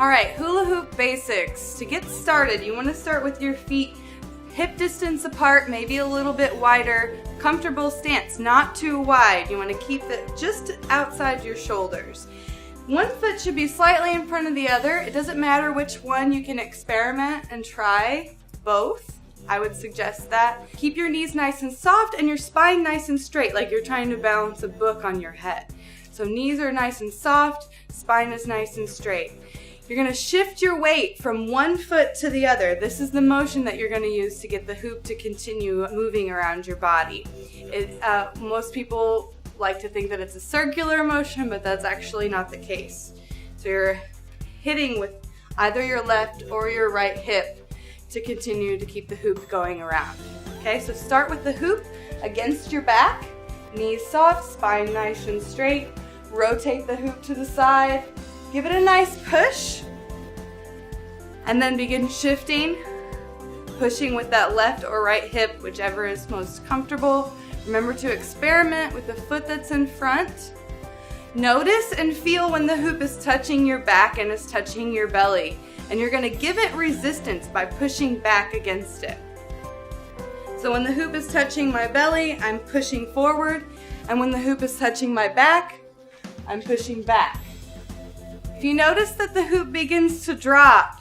Alright, hula hoop basics. To get started, you want to start with your feet hip distance apart, maybe a little bit wider. Comfortable stance, not too wide. You want to keep it just outside your shoulders. One foot should be slightly in front of the other. It doesn't matter which one. You can experiment and try both. I would suggest that. Keep your knees nice and soft and your spine nice and straight, like you're trying to balance a book on your head. So knees are nice and soft, spine is nice and straight. You're going to shift your weight from one foot to the other. This is the motion that you're going to use to get the hoop to continue moving around your body. Most people like to think that it's a circular motion, but that's actually not the case. So you're hitting with either your left or your right hip to continue to keep the hoop going around. Okay, so start with the hoop against your back, knees soft, spine nice and straight. Rotate the hoop to the side. Give it a nice push, and then begin shifting, pushing with that left or right hip, whichever is most comfortable. Remember to experiment with the foot that's in front. Notice and feel when the hoop is touching your back and is touching your belly, and you're going to give it resistance by pushing back against it. So when the hoop is touching my belly, I'm pushing forward, and when the hoop is touching my back, I'm pushing back. If you notice that the hoop begins to drop,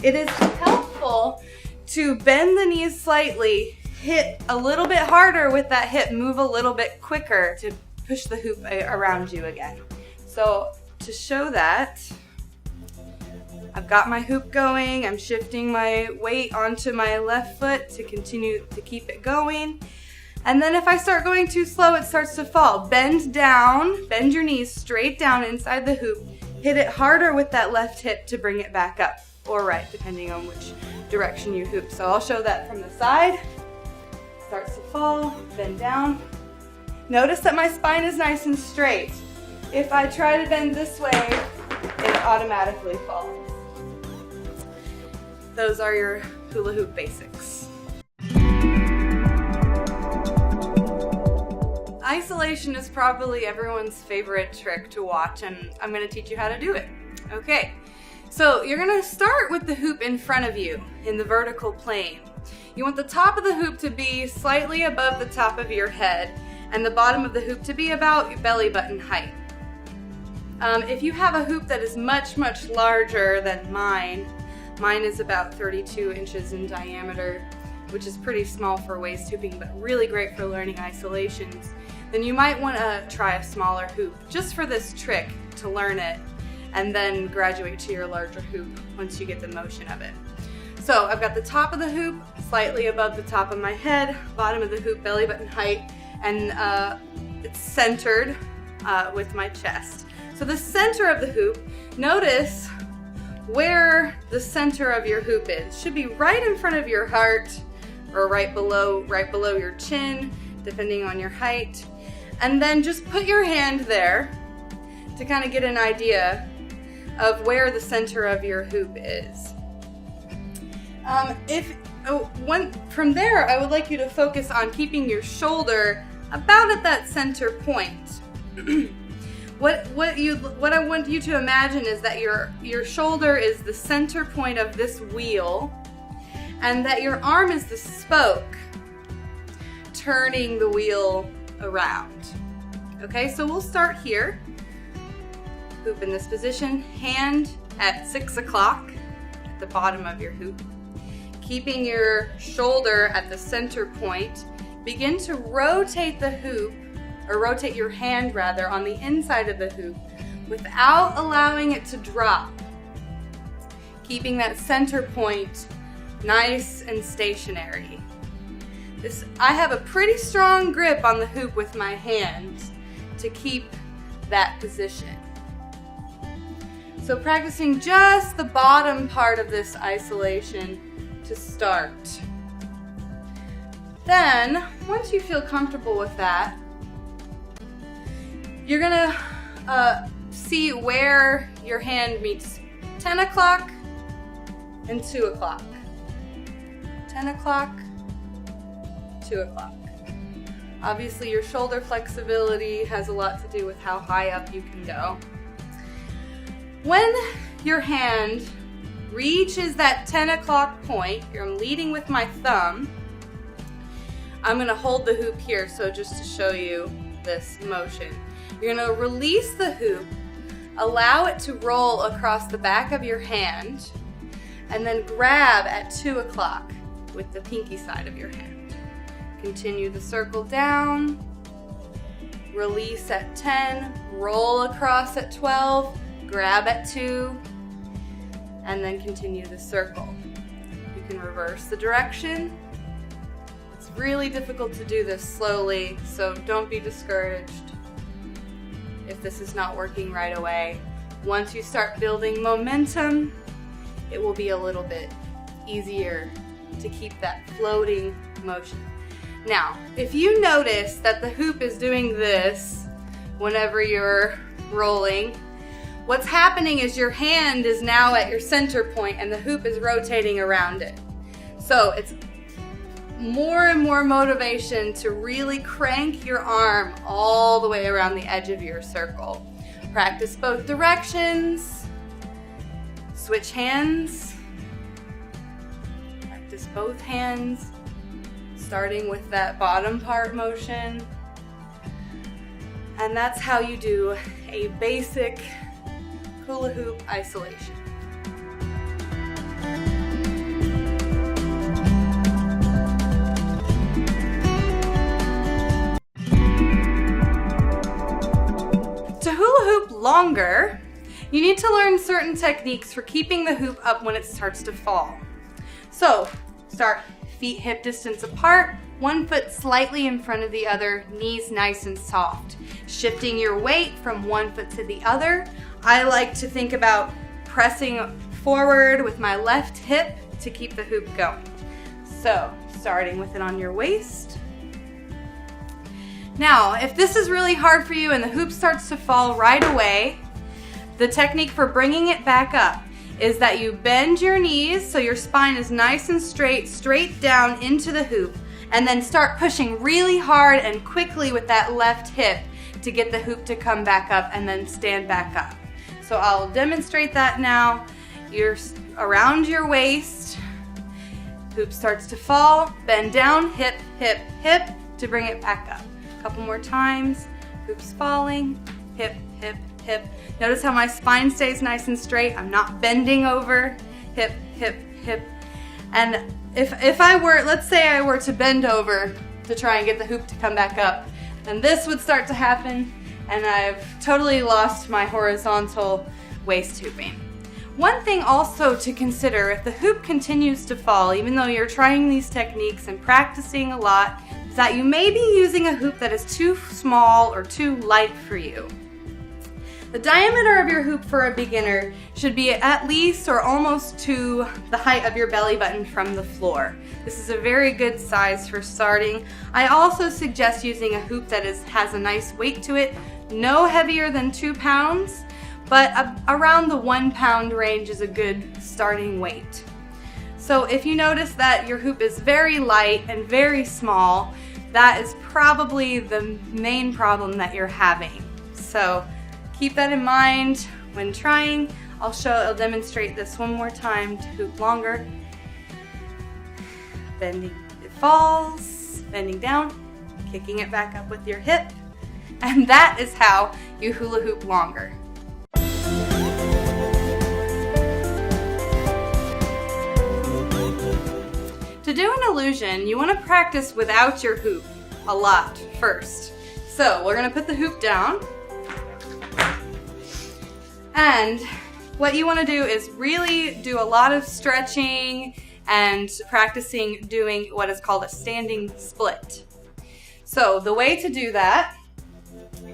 it is helpful to bend the knees slightly, hit a little bit harder with that hip, move a little bit quicker to push the hoop around you again. So to show that, I've got my hoop going, I'm shifting my weight onto my left foot to continue to keep it going. And then if I start going too slow, it starts to fall. Bend down, bend your knees straight down inside the hoop. Hit it harder with that left hip to bring it back up, or right, depending on which direction you hoop. So I'll show that from the side. Starts to fall, bend down. Notice that my spine is nice and straight. If I try to bend this way, it automatically falls. Those are your hula hoop basics. Isolation is probably everyone's favorite trick to watch, and I'm going to teach you how to do it. Okay, so you're going to start with the hoop in front of you in the vertical plane. You want the top of the hoop to be slightly above the top of your head, and the bottom of the hoop to be about your belly button height. If you have a hoop that is much, much larger than mine is about 32 inches in diameter, which is pretty small for waist hooping, but really great for learning isolations, then you might want to try a smaller hoop just for this trick to learn it, and then graduate to your larger hoop once you get the motion of it. So I've got the top of the hoop slightly above the top of my head, bottom of the hoop belly button height, and it's centered with my chest. So the center of the hoop, notice where the center of your hoop is. Should be right in front of your heart, or right below your chin, depending on your height. And then just put your hand there to kind of get an idea of where the center of your hoop is. From there, I would like you to focus on keeping your shoulder about at that center point. What I want you to imagine is that your shoulder is the center point of this wheel, and that your arm is the spoke turning the wheel around. Okay, so we'll start here. Hoop in this position, hand at 6 o'clock at the bottom of your hoop. Keeping your shoulder at the center point, begin to rotate the hoop, or rotate your hand rather, on the inside of the hoop without allowing it to drop. Keeping that center point nice and stationary. I have a pretty strong grip on the hoop with my hands to keep that position. So practicing just the bottom part of this isolation to start. Then, once you feel comfortable with that, you're gonna see where your hand meets 10 o'clock and 2 o'clock. 10 o'clock, 2 o'clock. Obviously your shoulder flexibility has a lot to do with how high up you can go. When your hand reaches that 10 o'clock point, I'm leading with my thumb. I'm gonna hold the hoop here, so just to show you this motion. You're gonna release the hoop, allow it to roll across the back of your hand, and then grab at 2 o'clock with the pinky side of your hand. Continue the circle down, release at 10, roll across at 12, grab at 2, and then continue the circle. You can reverse the direction. It's really difficult to do this slowly, so don't be discouraged if this is not working right away. Once you start building momentum, it will be a little bit easier to keep that floating motion. Now, if you notice that the hoop is doing this whenever you're rolling, what's happening is your hand is now at your center point and the hoop is rotating around it. So it's more and more motivation to really crank your arm all the way around the edge of your circle. Practice both directions. Switch hands. Practice both hands, starting with that bottom part motion. And that's how you do a basic hula hoop isolation. To hula hoop longer, you need to learn certain techniques for keeping the hoop up when it starts to fall. So, start feet hip distance apart, one foot slightly in front of the other, knees nice and soft. Shifting your weight from one foot to the other. I like to think about pressing forward with my left hip to keep the hoop going. So, starting with it on your waist. Now, if this is really hard for you and the hoop starts to fall right away, the technique for bringing it back up is that you bend your knees so your spine is nice and straight down into the hoop, and then start pushing really hard and quickly with that left hip to get the hoop to come back up and then stand back up. So I'll demonstrate that now. You're around your waist, hoop starts to fall, bend down, hip, hip, hip to bring it back up. A couple more times, hoop's falling, hip, hip, hip. Notice how my spine stays nice and straight. I'm not bending over, hip, hip, hip. And if I were, let's say I were to bend over to try and get the hoop to come back up, then this would start to happen and I've totally lost my horizontal waist hooping. One thing also to consider, if the hoop continues to fall, even though you're trying these techniques and practicing a lot, is that you may be using a hoop that is too small or too light for you. The diameter of your hoop for a beginner should be at least or almost to the height of your belly button from the floor. This is a very good size for starting. I also suggest using a hoop that has a nice weight to it, no heavier than 2 pounds, but around the 1 pound range is a good starting weight. So if you notice that your hoop is very light and very small, that is probably the main problem that you're having. So keep that in mind when trying. I'll demonstrate this one more time to hoop longer. Bending, it falls, bending down, kicking it back up with your hip, and that is how you hula hoop longer. To do an illusion, you want to practice without your hoop a lot first. So we're going to put the hoop down. And what you want to do is really do a lot of stretching and practicing doing what is called a standing split. So the way to do that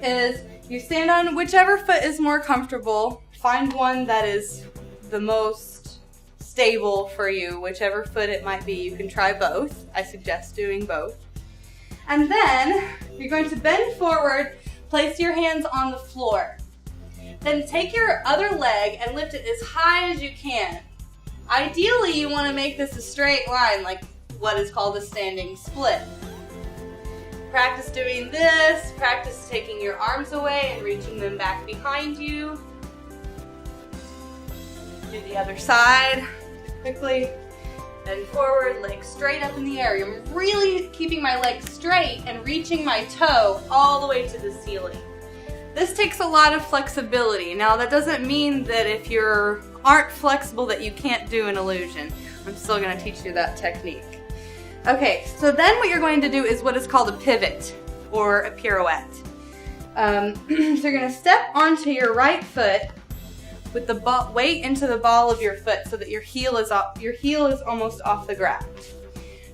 is you stand on whichever foot is more comfortable. Find one that is the most stable for you, whichever foot it might be. You can try both. I suggest doing both. And then you're going to bend forward, place your hands on the floor. Then take your other leg and lift it as high as you can. Ideally, you want to make this a straight line, like what is called a standing split. Practice doing this. Practice taking your arms away and reaching them back behind you. Do the other side quickly. Bend forward, legs straight up in the air. I'm really keeping my legs straight and reaching my toe all the way to the ceiling. This takes a lot of flexibility. Now that doesn't mean that if you aren't flexible that you can't do an illusion. I'm still going to teach you that technique. Okay, so then what you're going to do is what is called a pivot or a pirouette. So you're going to step onto your right foot with the weight into the ball of your foot so that your heel is almost off the ground.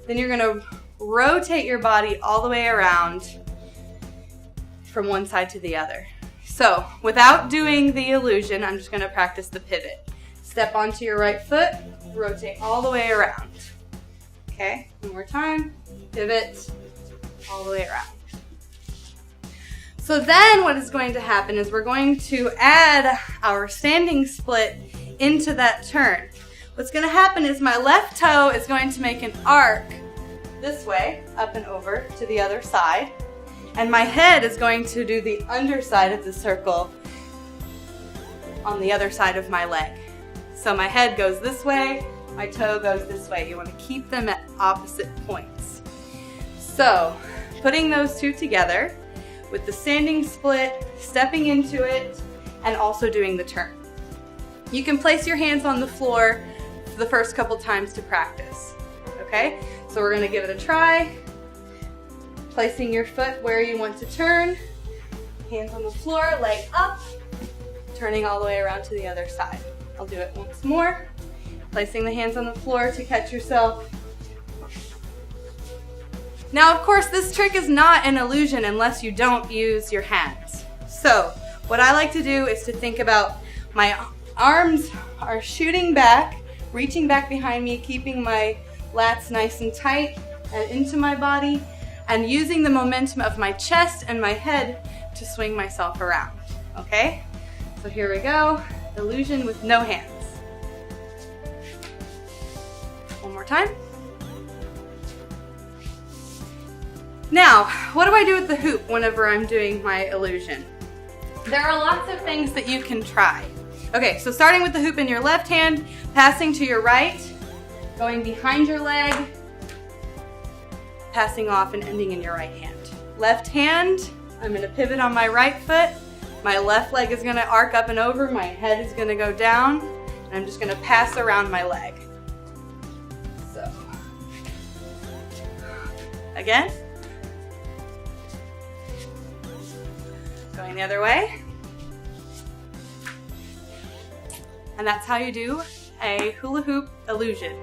Then you're going to rotate your body all the way around from one side to the other. So without doing the illusion, I'm just going to practice the pivot. Step onto your right foot, rotate all the way around. Okay, one more time, pivot all the way around. So then what is going to happen is we're going to add our standing split into that turn. What's going to happen is my left toe is going to make an arc this way, up and over to the other side. And my head is going to do the underside of the circle on the other side of my leg. So my head goes this way, my toe goes this way. You want to keep them at opposite points. So putting those two together, with the standing split, stepping into it, and also doing the turn. You can place your hands on the floor for the first couple times to practice. Okay, so we're going to give it a try. Placing your foot where you want to turn, hands on the floor, leg up, turning all the way around to the other side. I'll do it once more. Placing the hands on the floor to catch yourself. Now, of course, this trick is not an illusion unless you don't use your hands. So, what I like to do is to think about my arms are shooting back, reaching back behind me, keeping my lats nice and tight and into my body, and using the momentum of my chest and my head to swing myself around. Okay? So here we go. Illusion with no hands. One more time. Now, what do I do with the hoop whenever I'm doing my illusion? There are lots of things that you can try. Okay, so starting with the hoop in your left hand, passing to your right, going behind your leg, passing off and ending in your right hand. Left hand, I'm going to pivot on my right foot. My left leg is going to arc up and over. My head is going to go down. And I'm just going to pass around my leg. So, again. Going the other way. And that's how you do a hula hoop illusion.